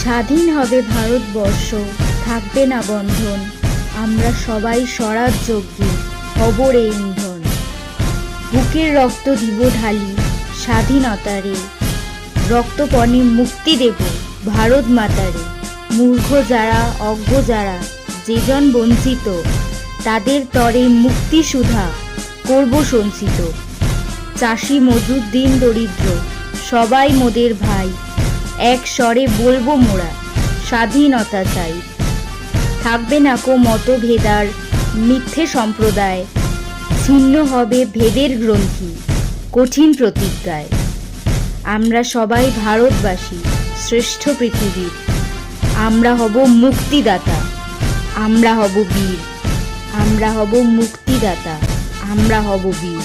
স্বাধীন হবে ভারতবর্ষ, থাকবে না বন্ধন। আমরা সবাই স্বরাজযোগ্যী, হব রে ইন্ধন। বুকের রক্ত দিব ঢালি স্বাধীনতারে, রক্তপণে মুক্তি দেব ভারত মাতারে। মূর্খ যারা, অজ্ঞ যারা, যেজন বঞ্চিত, তাদের তরে মুক্তি সুধা করব সঞ্চিত। চাষি মজুর দিন দরিদ্র সবাই মোদের ভাই, এক স্বরে বলবো মোরা স্বাধীনতা চাই। থাকবে না কো মতভেদার মিথ্যে সম্প্রদায়, ছিন্ন হবে ভেদের গ্রন্থি কঠিন প্রতিজ্ঞায়। আমরা সবাই ভারতবাসী, শ্রেষ্ঠ পৃথিবীর। আমরা হব মুক্তিদাতা, আমরা হব বীর। আমরা হব মুক্তিদাতা, আমরা হব বীর।